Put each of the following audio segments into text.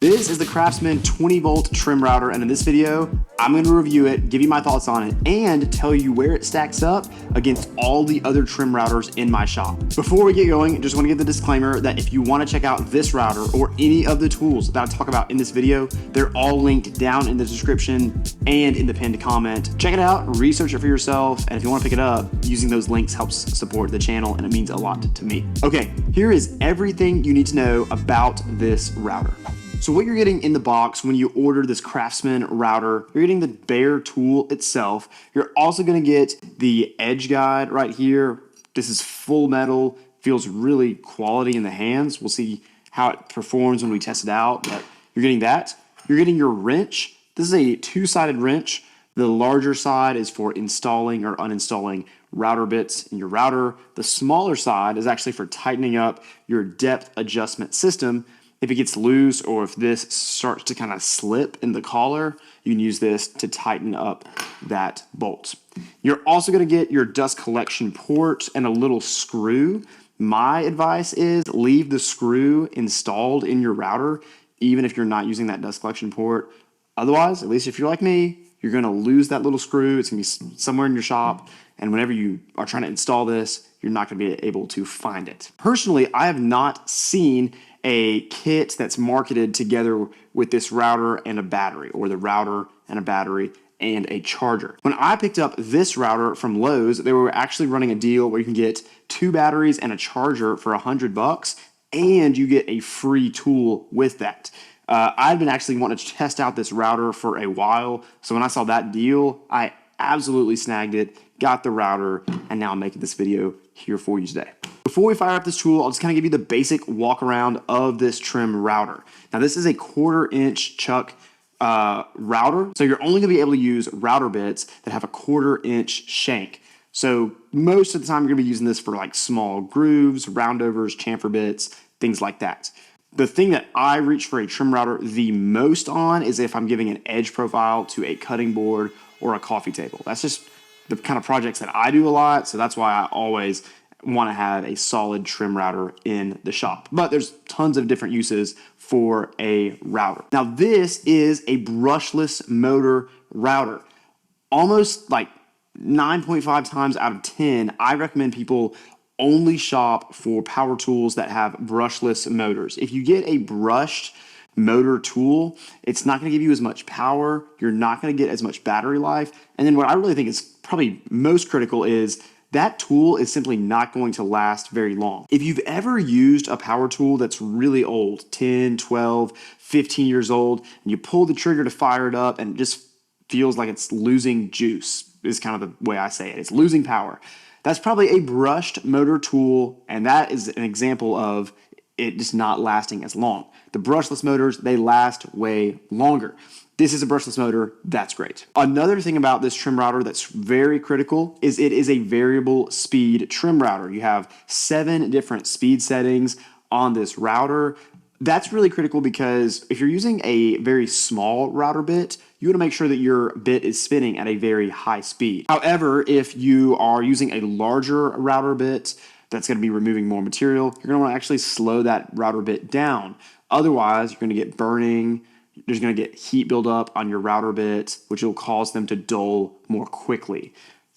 This is the Craftsman 20 volt trim router, and in this video, I'm going to review it, give you my thoughts on it, and tell you where it stacks up against all the other trim routers in my shop. Before we get going, just want to give the disclaimer that if you want to check out this router or any of the tools that I talk about in this video, they're all linked down in the description and in the pinned comment. Check it out, research it for yourself, and if you want to pick it up, using those links helps support the channel and it means a lot to me. Okay, here is everything you need to know about this router. So what you're getting in the box when you order this Craftsman router, you're getting the bare tool itself. You're also gonna get the edge guide right here. This is full metal, feels really quality in the hands. We'll see how it performs when we test it out, but you're getting that. You're getting your wrench. This is a two-sided wrench. The larger side is for installing or uninstalling router bits in your router. The smaller side is actually for tightening up your depth adjustment system. If it gets loose or if this starts to kind of slip in the collar, you can use this to tighten up that bolt. You're also going to get your dust collection port and a little screw. My advice is leave the screw installed in your router, even if you're not using that dust collection port. Otherwise, at least if you're like me, you're going to lose that little screw. It's going to be somewhere in your shop. And whenever you are trying to install this, you're not going to be able to find it. Personally, I have not seen a kit that's marketed together with this router and a battery, or the router and a battery and a charger. When I picked up this router from Lowe's, they were actually running a deal where you can get 2 batteries and a charger for $100, and you get a free tool with that. I've been actually wanting to test out this router for a while, so when I saw that deal, I absolutely snagged it, got the router, and now I'm making this video here for you today. Before we fire up this tool, I'll just kind of give you the basic walk around of this trim router. Now this is a 1/4 inch chuck router, so you're only gonna be able to use router bits that have a 1/4 inch shank. So most of the time you're gonna be using this for like small grooves, roundovers, chamfer bits, things like that. The thing that I reach for a trim router the most on is if I'm giving an edge profile to a cutting board or a coffee table. That's just the kind of projects that I do a lot, so that's why I always want to have a solid trim router in the shop. But there's tons of different uses for a router. Now this is a brushless motor router. Almost like 9.5 times out of 10, I recommend people only shop for power tools that have brushless motors. If you get a brushed motor tool, it's not going to give you as much power, you're not going to get as much battery life, and then what I really think is probably most critical is that tool is simply not going to last very long. If you've ever used a power tool that's really old, 10, 12, 15 years old, and you pull the trigger to fire it up and it just feels like it's losing juice, is kind of the way I say it. It's losing power. That's probably a brushed motor tool, and that is an example of it just not lasting as long. The brushless motors, they last way longer. This is a brushless motor, that's great. Another thing about this trim router that's very critical is it is a variable speed trim router. You have 7 different speed settings on this router. That's really critical because if you're using a very small router bit, you want to make sure that your bit is spinning at a very high speed. However, if you are using a larger router bit that's going to be removing more material, you're going to want to actually slow that router bit down. Otherwise, you're going to get burning. There's going to get heat buildup on your router bit, which will cause them to dull more quickly.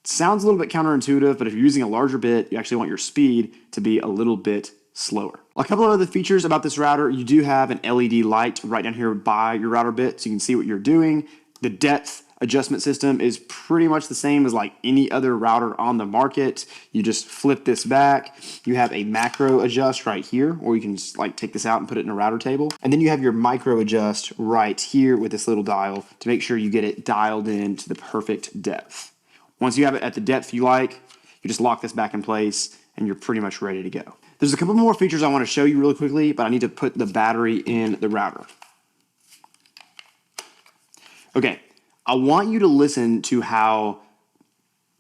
It sounds a little bit counterintuitive, but if you're using a larger bit, you actually want your speed to be a little bit slower. A couple of other features about this router, you do have an LED light right down here by your router bit, so you can see what you're doing. The depth adjustment system is pretty much the same as like any other router on the market. You just flip this back. You have a macro adjust right here, or you can just like take this out and put it in a router table. And then you have your micro adjust right here with this little dial to make sure you get it dialed in to the perfect depth. Once you have it at the depth you like, you just lock this back in place and you're pretty much ready to go. There's a couple more features I want to show you really quickly, but I need to put the battery in the router. Okay. I want you to listen to how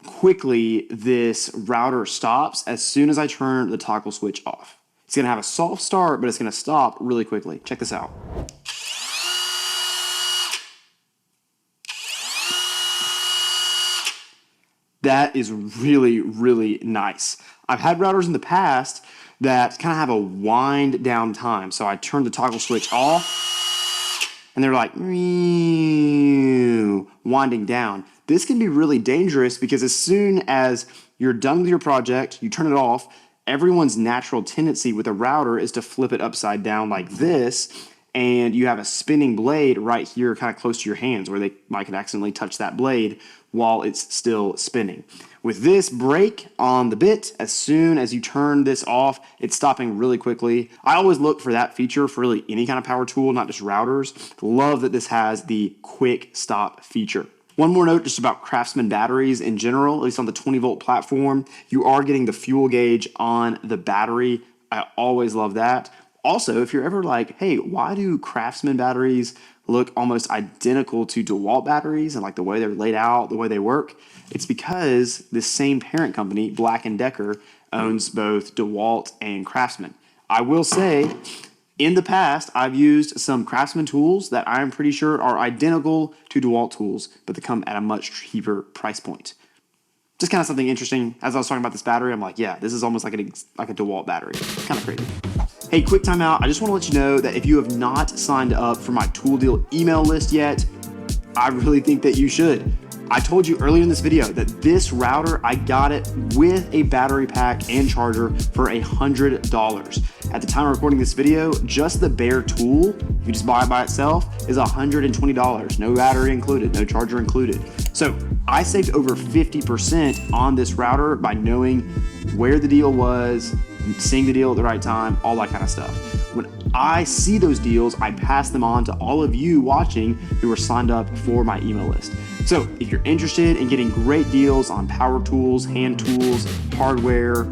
quickly this router stops as soon as I turn the toggle switch off. It's going to have a soft start, but it's going to stop really quickly. Check this out. That is really, really nice. I've had routers in the past that kind of have a wind down time. So I turn the toggle switch off and they're like winding down. This can be really dangerous because as soon as you're done with your project, you turn it off, everyone's natural tendency with a router is to flip it upside down like this, and you have a spinning blade right here kind of close to your hands where they might accidentally touch that blade while it's still spinning. With this brake on the bit, as soon as you turn this off, it's stopping really quickly. I always look for that feature for really any kind of power tool, not just routers. Love that this has the quick stop feature. One more note just about Craftsman batteries in general, at least on the 20 volt platform, you are getting the fuel gauge on the battery. I always love that. Also, if you're ever like, hey, why do Craftsman batteries look almost identical to DeWalt batteries and like the way they're laid out, the way they work? It's because this same parent company, Black & Decker, owns both DeWalt and Craftsman. I will say, in the past, I've used some Craftsman tools that I'm pretty sure are identical to DeWalt tools, but they come at a much cheaper price point. Just kind of something interesting. As I was talking about this battery, I'm like, yeah, this is almost like a DeWalt battery. Kind of crazy. Hey, quick time out. I just want to let you know that if you have not signed up for my Tool Deal email list yet, I really think that you should. I told you earlier in this video that this router, I got it with a battery pack and charger for $100. At the time of recording this video, just the bare tool, if you just buy it by itself, is $120. No battery included, no charger included. So I saved over 50% on this router by knowing where the deal was, seeing the deal at the right time, all that kind of stuff. When I see those deals, I pass them on to all of you watching who are signed up for my email list. So if you're interested in getting great deals on power tools, hand tools, hardware,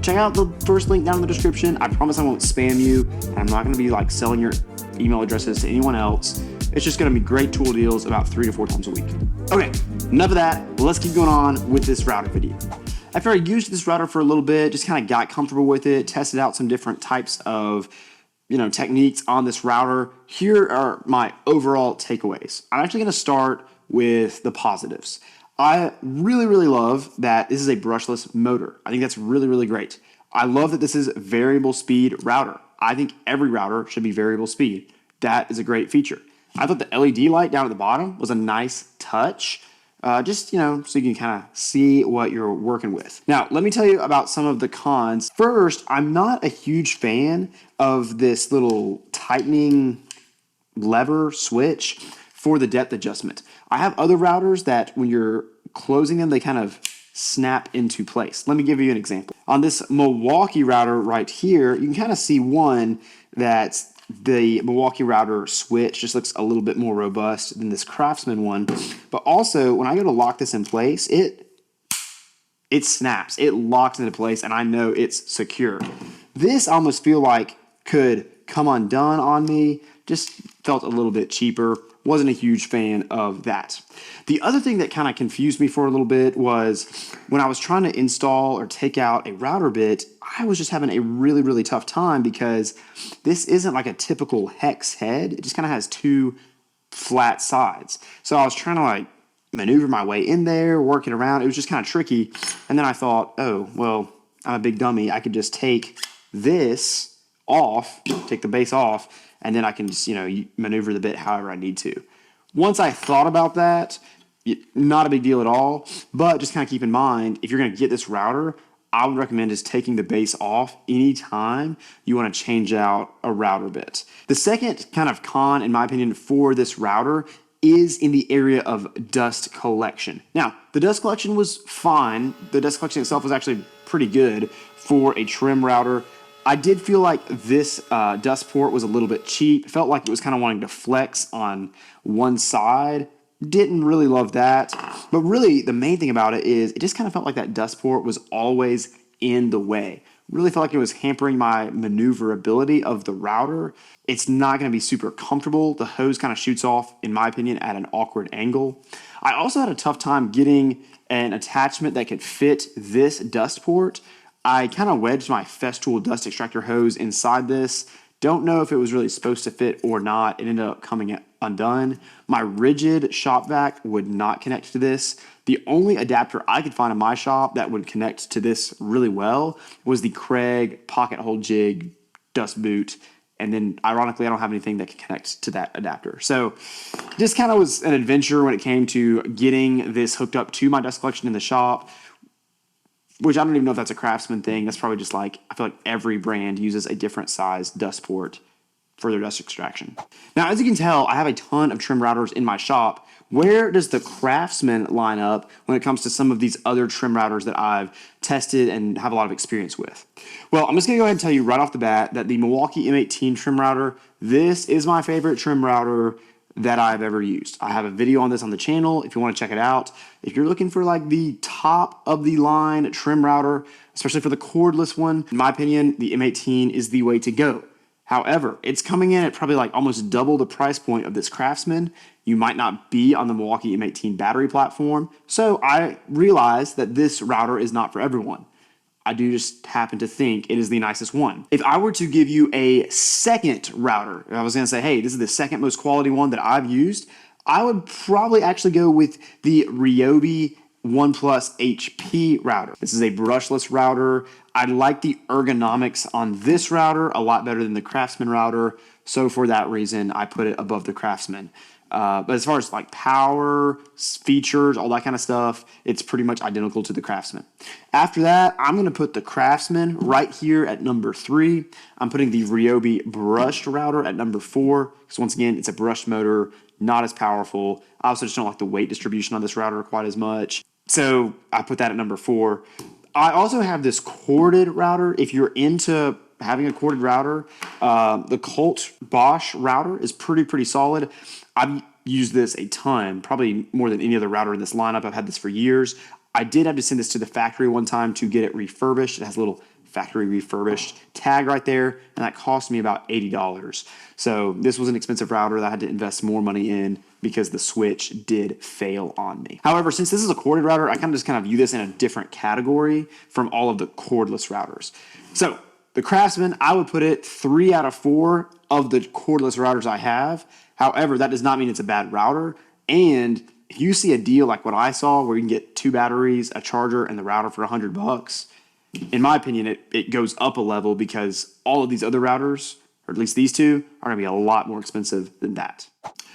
check out the first link down in the description. I promise I won't spam you, and I'm not going to be like selling your email addresses to anyone else. It's just going to be great tool deals about 3 to 4 times a week. Okay, enough of that. Let's keep going on with this router video. After I used this router for a little bit, just kind of got comfortable with it, tested out some different types of techniques on this router, here are my overall takeaways. I'm actually going to start with the positives. I really, really love that this is a brushless motor. I think that's really, really great. I love that this is variable speed router. I think every router should be variable speed. That is a great feature. I thought the LED light down at the bottom was a nice touch. Just, so you can kind of see what you're working with. Now, let me tell you about some of the cons. First, I'm not a huge fan of this little tightening lever switch for the depth adjustment. I have other routers that when you're closing them, they kind of snap into place. Let me give you an example. On this Milwaukee router right here, you can kind of see one that's the Milwaukee router switch just looks a little bit more robust than this Craftsman one. But also, when I go to lock this in place, it snaps. It locks into place, and I know it's secure. This I almost feel like could come undone on me. Just felt a little bit cheaper. Wasn't a huge fan of that. The other thing that kind of confused me for a little bit was when I was trying to install or take out a router bit, I was just having a really, really tough time because this isn't like a typical hex head. It just kind of has two flat sides. So I was trying to like maneuver my way in there, work it around. It was just kind of tricky. And then I thought, oh, well, I'm a big dummy. I could just take this off, take the base off, and then I can just, maneuver the bit however I need to. Once I thought about that, not a big deal at all, but just kind of keep in mind, if you're going to get this router, I would recommend is taking the base off anytime you want to change out a router bit. The second kind of con, in my opinion, for this router is in the area of dust collection. Now, the dust collection was fine. The dust collection itself was actually pretty good for a trim router. I did feel like this dust port was a little bit cheap. It felt like it was kind of wanting to flex on one side. Didn't really love that. But really, the main thing about it is it just kind of felt like that dust port was always in the way. Really felt like it was hampering my maneuverability of the router. It's not going to be super comfortable. The hose kind of shoots off, in my opinion, at an awkward angle. I also had a tough time getting an attachment that could fit this dust port. I kind of wedged my Festool dust extractor hose inside this. Don't know if it was really supposed to fit or not. It ended up coming undone. My rigid shop vac would not connect to this. The only adapter I could find in my shop that would connect to this really well was the Craig pocket hole jig dust boot. And then ironically, I don't have anything that can connect to that adapter. So this kind of was an adventure when it came to getting this hooked up to my dust collection in the shop, which I don't even know if that's a Craftsman thing. That's probably just like, I feel like every brand uses a different size dust port for their dust extraction. Now, as you can tell, I have a ton of trim routers in my shop. Where does the Craftsman line up when it comes to some of these other trim routers that I've tested and have a lot of experience with? Well, I'm just gonna go ahead and tell you right off the bat that the Milwaukee M18 trim router, this is my favorite trim router that I've ever used. I have a video on this on the channel if you want to check it out. If you're looking for like the top of the line trim router, especially for the cordless one, in my opinion, the M18 is the way to go. However, it's coming in at probably like almost double the price point of this Craftsman. You might not be on the Milwaukee M18 battery platform, so I realized that this router is not for everyone. I do just happen to think it is the nicest one. If I were to give you a second router, if I was gonna say, hey, this is the second most quality one that I've used, I would probably actually go with the Ryobi 1 Plus HP router. This is a brushless router. I like the ergonomics on this router a lot better than the Craftsman router. So for that reason, I put it above the Craftsman. But as far as like power, features, all that kind of stuff, it's pretty much identical to the Craftsman. After that, I'm gonna put the Craftsman right here at number 3. I'm putting the Ryobi brushed router at number 4, because once again, it's a brushed motor, not as powerful. I also just don't like the weight distribution on this router quite as much. So I put that at number 4. I also have this corded router. If you're into having a corded router, the Colt Bosch router is pretty solid. I've used this a ton, probably more than any other router in this lineup. I've had this for years. I did have to send this to the factory one time to get it refurbished. It has a little factory refurbished tag right there, and that cost me about $80. So this was an expensive router that I had to invest more money in because the switch did fail on me. However, since this is a corded router, I kind of view this in a different category from all of the cordless routers. So the Craftsman, I would put it 3 out of 4 of the cordless routers I have. However, that does not mean it's a bad router. And if you see a deal like what I saw where you can get 2 batteries, a charger, and the router for $100, in my opinion, it goes up a level because all of these other routers, or at least these two, are gonna be a lot more expensive than that.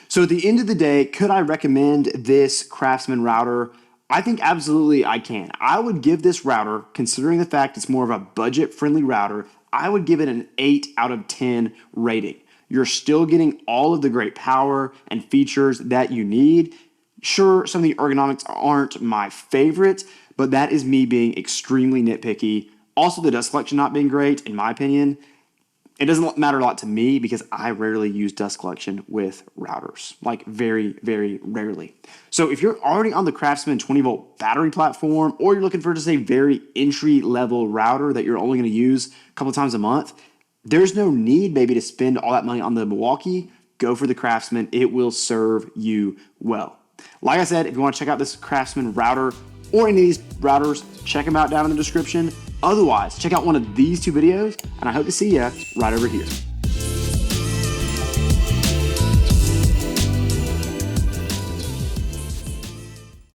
So at the end of the day, could I recommend this Craftsman router? I think absolutely I can. I would give this router, considering the fact it's more of a budget-friendly router, I would give it an 8 out of 10 rating. You're still getting all of the great power and features that you need. Sure, some of the ergonomics aren't my favorite, but that is me being extremely nitpicky. Also, the dust collection not being great, in my opinion. It doesn't matter a lot to me because I rarely use dust collection with routers, like very rarely. So if you're already on the Craftsman 20-volt battery platform, or you're looking for just a very entry-level router that you're only gonna use a couple times a month, there's no need maybe to spend all that money on the Milwaukee. Go for the Craftsman. It will serve you well. Like I said, if you want to check out this Craftsman router or any of these routers, check them out down in the description. Otherwise, check out one of these 2 videos, and I hope to see you right over here.